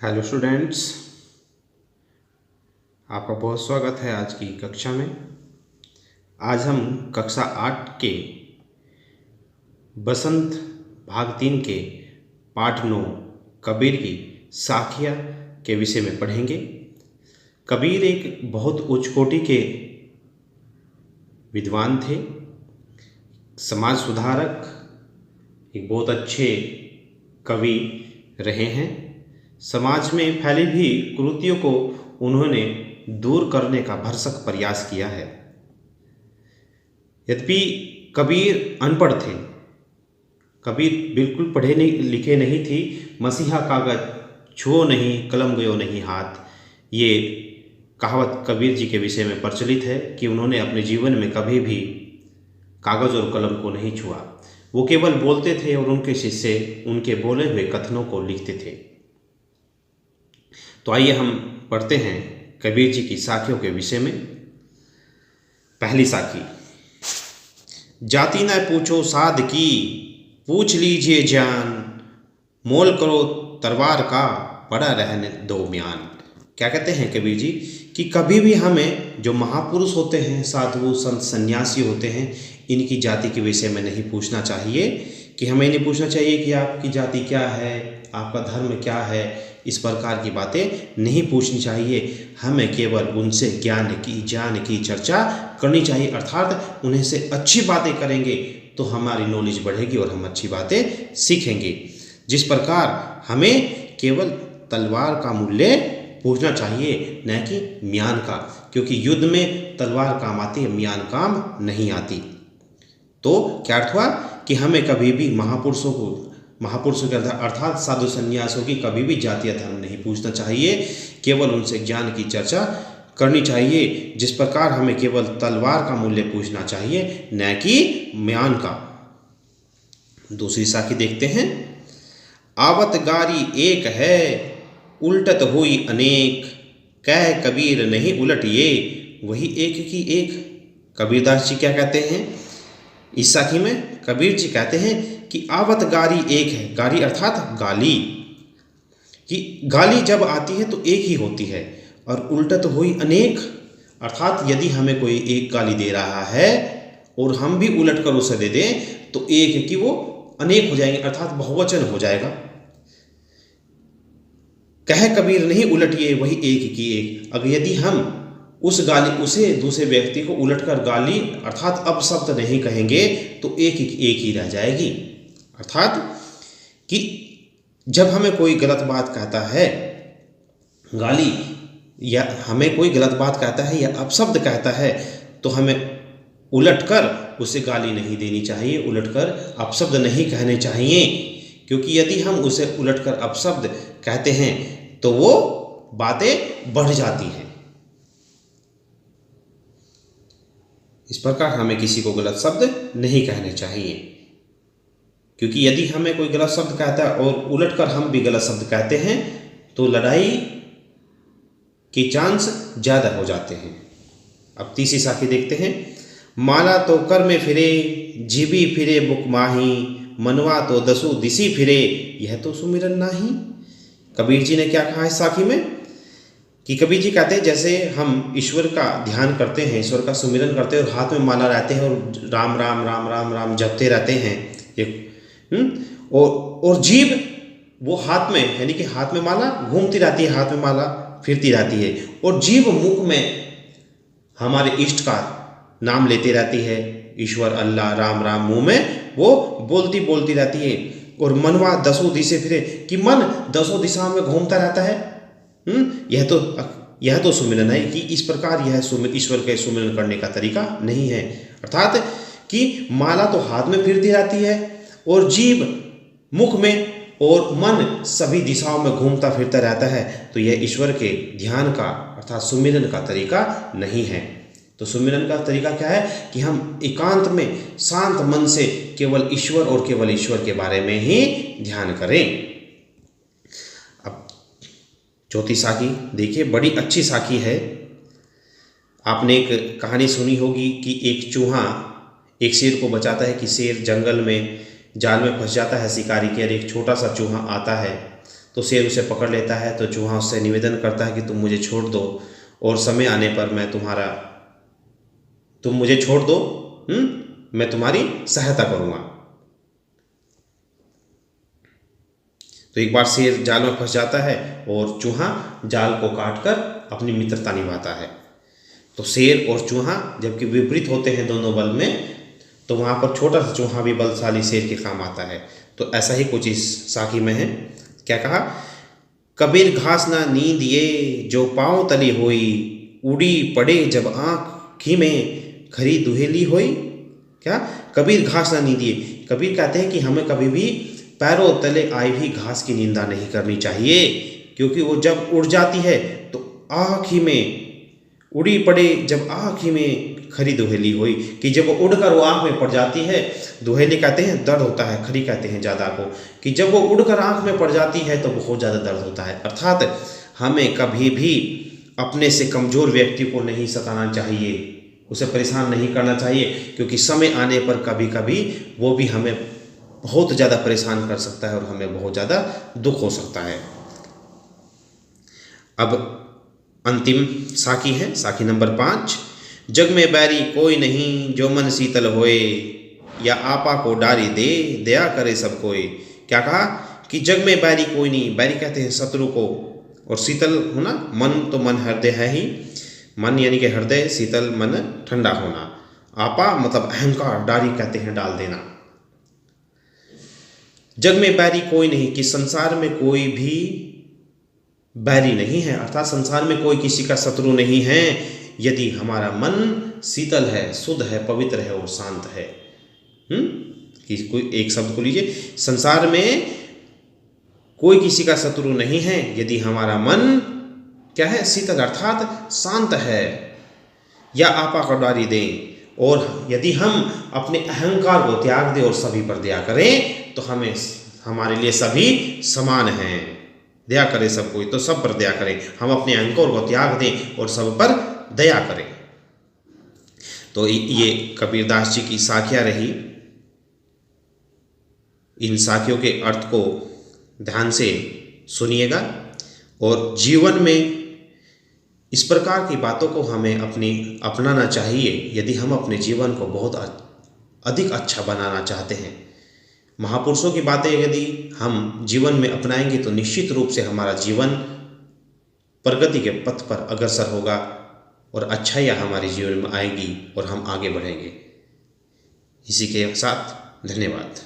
Hello students, आपका बहुत स्वागत है आज की कक्षा में। आज हम कक्षा 8 के बसंत भाग 3 के पाठ 9 कबीर की साखियाँ के विषय में पढ़ेंगे। कबीर एक बहुत उच्च कोटि के विद्वान थे, समाज सुधारक, एक बहुत अच्छे कवि रहे हैं। समाज में फैली हुई कुरीतियों को उन्होंने दूर करने का भरसक प्रयास किया है। यद्यपि कबीर अनपढ़ थे, कबीर बिल्कुल पढ़े नहीं लिखे नहीं थी। मसीहा कागज छुओ नहीं, कलम गयो नहीं हाथ, ये कहावत कबीर जी के विषय में प्रचलित है कि उन्होंने अपने जीवन में कभी भी कागज़ और कलम को नहीं छुआ। वो केवल बोलते थे और उनके शिष्य उनके बोले हुए कथनों को लिखते थे। तो आइए हम पढ़ते हैं कबीर जी की साखियों के विषय में। पहली साखी। जाति न पूछो साध की, पूछ लीजिए जान, मोल करो तलवार का, पड़ा रहने दो म्यान। क्या कहते हैं कबीर जी कि कभी भी हमें जो महापुरुष होते हैं, साधु संत सन्यासी होते हैं, इनकी जाति के विषय में नहीं पूछना चाहिए। कि हमें नहीं पूछना चाहिए कि आपकी जाति क्या है, आपका धर्म क्या है, इस प्रकार की बातें नहीं पूछनी चाहिए। हमें केवल उनसे ज्ञान की चर्चा करनी चाहिए, अर्थात उन्हें से अच्छी बातें करेंगे तो हमारी नॉलेज बढ़ेगी और हम अच्छी बातें सीखेंगे। जिस प्रकार हमें केवल तलवार का मूल्य पूछना चाहिए, न कि म्यान का, क्योंकि युद्ध में तलवार काम आती है, म्यान काम नहीं आती। तो क्या अर्थ हुआ कि हमें कभी भी महापुरुषों के अर्थात साधु संन्यासों की कभी भी जातीय धर्म नहीं पूछना चाहिए, केवल उनसे ज्ञान की चर्चा करनी चाहिए। जिस प्रकार हमें केवल तलवार का मूल्य पूछना चाहिए, न कि म्यान का। दूसरी साखी देखते हैं। आवत गारी एक है, उल्टत हुई अनेक, कह कबीर नहीं उलटिए, वही एक की एक। कबीरदास जी क्या कहते हैं इस साखी में? कबीर जी कहते हैं कि आवत गारी एक है, गारी अर्थात गाली, कि गाली जब आती है तो एक ही होती है, और उल्टत हुई अनेक अर्थात यदि हमें कोई एक गाली दे रहा है और हम भी उलट कर उसे दे दें तो एक की वो अनेक हो जाएंगे, अर्थात बहुवचन हो जाएगा। कह कबीर नहीं उलटिए, वही एक की एक। अगर यदि हम उसे दूसरे व्यक्ति को उलटकर गाली अर्थात अपशब्द नहीं कहेंगे तो एक ही रह जाएगी। अर्थात कि जब हमें कोई गलत बात कहता है, गाली, या हमें कोई गलत बात कहता है या अपशब्द कहता है, तो हमें उलटकर उसे गाली नहीं देनी चाहिए, उलटकर अपशब्द नहीं कहने चाहिए। क्योंकि यदि हम उसे उलटकर अपशब्द कहते हैं तो वो बातें बढ़ जाती हैं। इस प्रकार हमें किसी को गलत शब्द नहीं कहने चाहिए, क्योंकि यदि हमें कोई गलत शब्द कहता है और उलटकर हम भी गलत शब्द कहते हैं तो लड़ाई के चांस ज़्यादा हो जाते हैं। अब तीसरी साखी देखते हैं। माला तो कर में फिरे, जीबी फिरे बुक माही, मनवा तो दसु दिसी फिरे, यह तो सुमिरन नाही। कबीर जी ने क्या कहा इस साखी में कि कबीर जी कहते हैं जैसे हम ईश्वर का ध्यान करते हैं, ईश्वर का सुमिरन करते हैं और हाथ में माला रहते हैं और राम राम राम राम राम जपते रहते हैं, और जीभ वो हाथ में, यानी कि हाथ में माला घूमती रहती है, हाथ में माला फिरती रहती है, और जीभ मुख में हमारे इष्ट का नाम लेती रहती है, ईश्वर अल्लाह राम राम, मुंह में वो बोलती रहती है। और मनवा दसों दिशे फिरे, कि मन दसों दिशाओं में घूमता रहता है। यह तो सुमिरन है कि इस प्रकार यह ईश्वर के सुमिरन करने का तरीका नहीं है। अर्थात कि माला तो हाथ में फिरती रहती है और जीभ मुख में और मन सभी दिशाओं में घूमता फिरता रहता है, तो यह ईश्वर के ध्यान का अर्थात सुमिरन का तरीका नहीं है। तो सुमिरन का तरीका क्या है कि हम एकांत में शांत मन से केवल ईश्वर और केवल ईश्वर के बारे में ही ध्यान करें। अब चौथी साखी देखिए, बड़ी अच्छी साखी है। आपने एक कहानी सुनी होगी कि एक चूहा एक शेर को बचाता है, कि शेर जंगल में जाल में फंस जाता है शिकारी के, और एक छोटा सा चूहा आता है तो शेर उसे पकड़ लेता है। तो चूहा उससे निवेदन करता है कि तुम मुझे छोड़ दो और समय आने पर तुम मुझे छोड़ दो, मैं तुम्हारी सहायता करूँगा। तो एक बार शेर जाल में फंस जाता है और चूहा जाल को काटकर अपनी मित्रता निभाता है। तो शेर और चूहा जबकि विपरीत होते हैं दोनों बल में, तो वहाँ पर छोटा सा चूहा भी बलशाली शेर के काम आता है। तो ऐसा ही कुछ इस साखी में है। क्या कहा? कबीर घास ना नींद ये जो पाँव तली होई, उड़ी पड़े जब आँखी में खरी दुहेली होई। क्या? कबीर घास ना नींद ये। कबीर कहते हैं कि हमें कभी भी पैरों तले आई हुई घास की निंदा नहीं करनी चाहिए, क्योंकि वो जब उड़ जाती है तो आँख ही में उड़ी पड़े जब आँख ही में खरी दुहेली हुई, कि जब वो उड़कर वो आँख में पड़ जाती है, दुहेली कहते हैं दर्द होता है, खरी कहते हैं ज़्यादा को, कि जब वो उड़कर आँख में पड़ जाती है तो बहुत ज़्यादा दर्द होता है। अर्थात हमें कभी भी अपने से कमज़ोर व्यक्ति को नहीं सताना चाहिए, उसे परेशान नहीं करना चाहिए, क्योंकि समय आने पर कभी कभी वो भी हमें बहुत ज़्यादा परेशान कर सकता है और हमें बहुत ज़्यादा दुख हो सकता है। अब अंतिम साखी है, साखी नंबर 5। जग में बैरी कोई नहीं जो मन शीतल होए, या आपा को डारी दे दया करे सब कोई। क्या कहा? कि जग में बैरी कोई नहीं, बैरी कहते हैं शत्रु को, और शीतल होना, मन तो मन हृदय है ही, मन यानी कि हृदय, शीतल मन ठंडा होना, आपा मतलब अहंकार, डारी कहते हैं डाल देना। जग में बैरी कोई नहीं, कि संसार में कोई भी बैरी नहीं है, अर्थात संसार में कोई किसी का शत्रु नहीं है, यदि हमारा मन शीतल है, शुद्ध है, पवित्र है और शांत है। कि कोई एक शब्द को लीजिए, संसार में कोई किसी का शत्रु नहीं है यदि हमारा मन क्या है? शीतल अर्थात शांत है, या आपा को डारी दें, और यदि हम अपने अहंकार को त्याग दें और सभी पर दया करें तो हमारे लिए सभी समान हैं। दया करें सब कोई तो सब पर दया करें, हम अपने अहंकार को त्याग दें और सब पर दया करें। तो ये कबीरदास जी की साखियाँ रही। इन साखियों के अर्थ को ध्यान से सुनिएगा और जीवन में इस प्रकार की बातों को हमें अपनाना चाहिए यदि हम अपने जीवन को बहुत अधिक अच्छा बनाना चाहते हैं। महापुरुषों की बातें यदि हम जीवन में अपनाएंगे तो निश्चित रूप से हमारा जीवन प्रगति के पथ पर अग्रसर होगा और अच्छाइयाँ हमारे जीवन में आएगी और हम आगे बढ़ेंगे। इसी के साथ धन्यवाद।